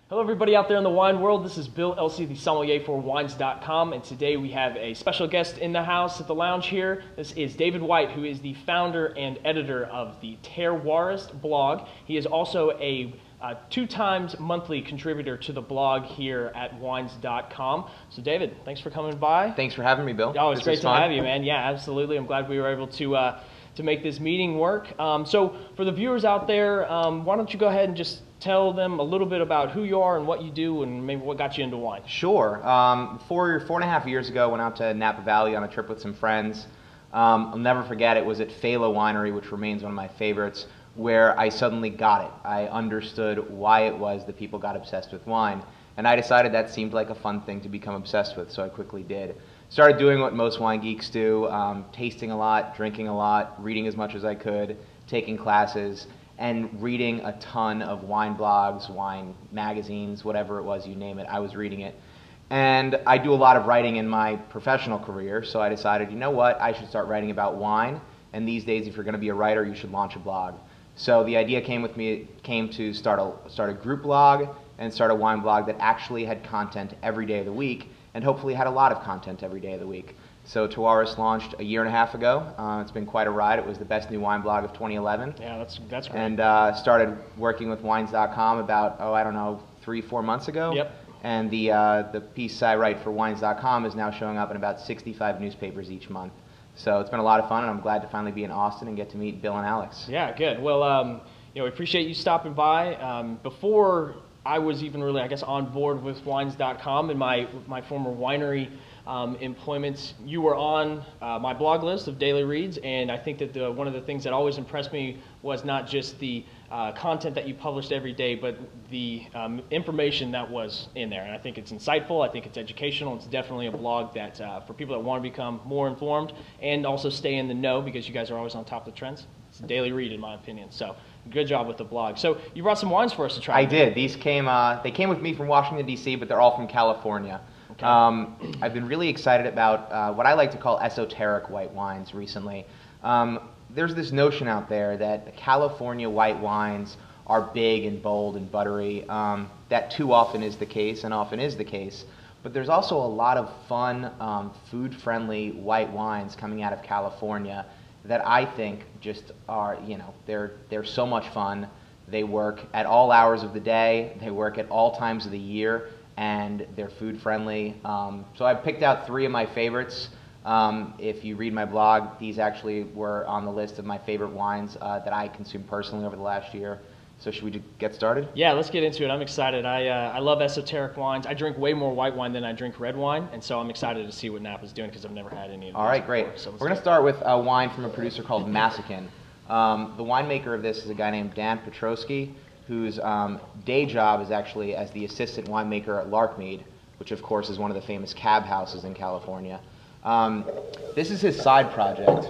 Hello everybody out there in the wine world. This is Bill Elsey, the sommelier for Wines.com, and today we have a special guest in the house at the lounge here. This is David White, who is the founder and editor of the Terroirist blog. He is also a 2 times monthly contributor to the blog here at Wines.com. So David, thanks for coming by. Thanks for having me, Bill. Oh, it's great to have you, man. Yeah, absolutely. I'm glad we were able to make this meeting work. So for the viewers out there, why don't you go ahead and just tell them a little bit about who you are and what you do and maybe what got you into wine. Sure. 4.5 years ago, went out to Napa Valley on a trip with some friends. I'll never forget, it was at Phalo Winery, which remains one of my favorites, where I suddenly got it. I understood why it was that people got obsessed with wine. And I decided that seemed like a fun thing to become obsessed with, so I quickly did. Started doing what most wine geeks do, tasting a lot, drinking a lot, reading as much as I could, taking classes, and reading a ton of wine blogs, wine magazines, whatever it was, you name it, I was reading it. And I do a lot of writing in my professional career, so I decided, you know what, I should start writing about wine, and these days, if you're going to be a writer, you should launch a blog. So the idea came to start a group blog and start a wine blog that actually had content every day of the week, and hopefully had a lot of content every day of the week. So Terroirist launched a 1.5 years ago. It's been quite a ride. It was the best new wine blog of 2011. Yeah, that's great. And started working with Wines.com about, I don't know, 3-4 months ago. Yep. And the piece I write for Wines.com is now showing up in about 65 newspapers each month. So it's been a lot of fun, and I'm glad to finally be in Austin and get to meet Bill and Alex. Yeah, good. Well, we appreciate you stopping by. Before I was even really, I guess, on board with Wines.com and my former winery employments, you were on my blog list of daily reads, and I think that one of the things that always impressed me was not just the content that you published every day, but the information that was in there. And I think it's insightful, I think it's educational, it's definitely a blog that for people that want to become more informed and also stay in the know, because you guys are always on top of the trends. It's a daily read in my opinion, so good job with the blog. So you brought some wines for us to try. I did. These they came with me from Washington, D.C., but they're all from California. Okay. I've been really excited about what I like to call esoteric white wines recently. There's this notion out there that the California white wines are big and bold and buttery. That too often is the case, and often is the case. But there's also a lot of fun, food-friendly white wines coming out of California that I think just are, they're so much fun. They work at all hours of the day. They work at all times of the year, and they're food-friendly. So I've picked out 3 of my favorites. If you read my blog, these actually were on the list of my favorite wines that I consumed personally over the last year. So should we get started? Yeah, let's get into it. I'm excited. I love esoteric wines. I drink way more white wine than I drink red wine, and so I'm excited to see what Napa's doing because I've never had any of these. All right, great. Before, so we're going to start with a wine from a producer called Massican. The winemaker of this is a guy named Dan Petrosky, whose day job is actually as the assistant winemaker at Larkmead, which of course is one of the famous cab houses in California. This is his side project,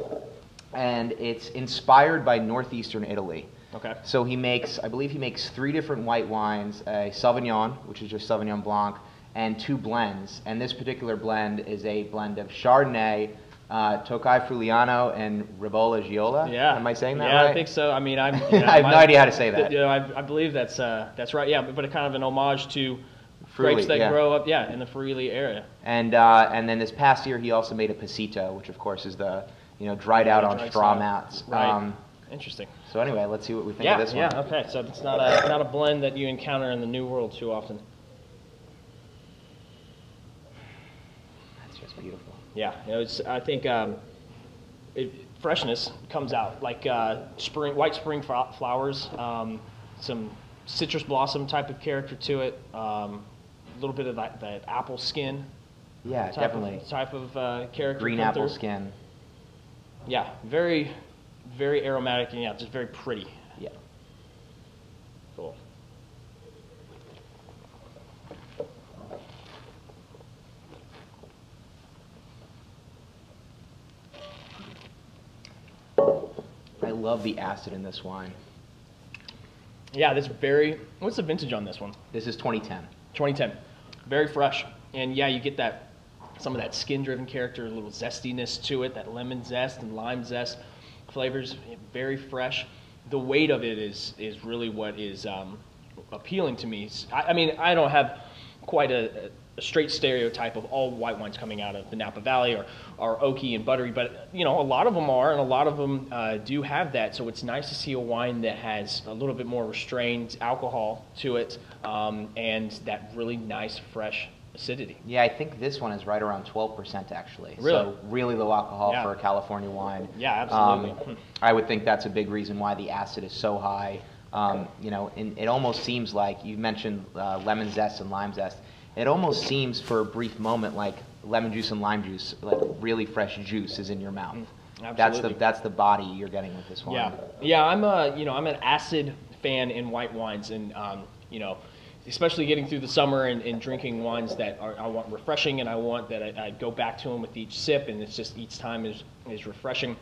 and it's inspired by northeastern Italy. Okay. So I believe he makes 3 different white wines, a Sauvignon, which is just Sauvignon Blanc, and 2 blends. And this particular blend is a blend of Chardonnay, Tokai Friulano, and Ribolla Giola. Yeah. Am I saying that right? Yeah, I think so. I mean, I have no idea how to say that. I believe that's right. Yeah, but a kind of an homage to grapes that grow up, in the Friuli area. And then this past year, he also made a Pasito, which of course is the dried out on straw mats. Right. Interesting. So anyway, let's see what we think of this one. Yeah. Okay. So it's not a blend that you encounter in the New World too often. That's just beautiful. Yeah. I think freshness comes out like white spring flowers, some citrus blossom type of character to it, a little bit of that apple skin. Yeah, definitely. Type of character. Green apple skin. Yeah, very, very aromatic and just very pretty. Yeah. Cool. I love the acid in this wine. Yeah, what's the vintage on this one? This is 2010. 2010. Very fresh. And yeah, you get some of that skin-driven character, a little zestiness to it, that lemon zest and lime zest flavors, very fresh. The weight of it is really what is appealing to me. I mean, I don't have quite a straight stereotype of all white wines coming out of the Napa Valley are oaky and buttery, but a lot of them are, and a lot of them do have that. So it's nice to see a wine that has a little bit more restrained alcohol to it, and that really nice, fresh acidity. Yeah, I think this one is right around 12% actually. Really? So really low alcohol for a California wine. Yeah, absolutely. I would think that's a big reason why the acid is so high. And it almost seems like you mentioned lemon zest and lime zest. It almost seems for a brief moment like lemon juice and lime juice, like really fresh juice is in your mouth. Absolutely. That's the body you're getting with this wine. Yeah. I'm an acid fan in white wines, and especially getting through the summer and drinking wines that I want refreshing, and I want that I go back to them with each sip, and it's just each time is refreshing.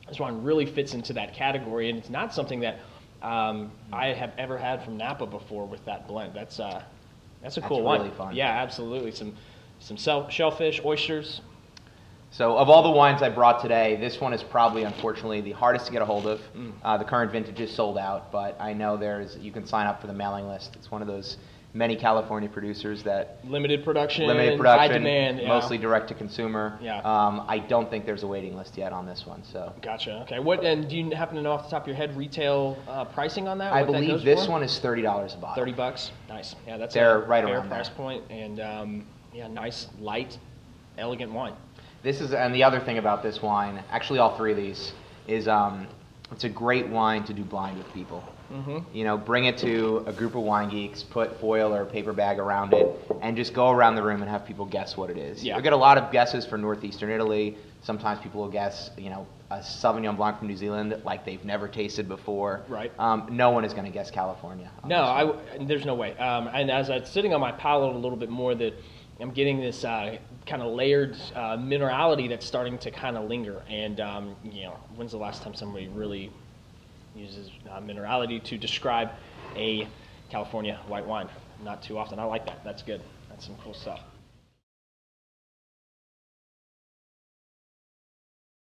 This wine really fits into that category, and it's not something that I have ever had from Napa before with that blend. That's a cool wine. Really fun. Yeah, absolutely. Some shellfish, oysters. So of all the wines I brought today, this one is probably, unfortunately, the hardest to get a hold of. The current vintage is sold out, but I know you can sign up for the mailing list. It's one of those many California producers that limited production, high demand, mostly direct to consumer. Yeah. I don't think there's a waiting list yet on this one. So. Gotcha. Okay. And do you happen to know off the top of your head retail pricing on that? I believe this one is $30 a bottle. $30. Nice. Yeah, that's They're a right fair around price there. point, and nice, light, elegant wine. And the other thing about this wine, actually all three of these, is it's a great wine to do blind with people. Bring it to a group of wine geeks, put foil or a paper bag around it, and just go around the room and have people guess what it is. Yeah. You'll get a lot of guesses for northeastern Italy. Sometimes people will guess, a Sauvignon Blanc from New Zealand like they've never tasted before. Right. No one is going to guess California. No, there's no way. And as I'm sitting on my palate a little bit more, that I'm getting this kind of layered minerality that's starting to kind of linger. And when's the last time somebody really uses minerality to describe a California white wine? Not too often. I like that. That's good. That's some cool stuff.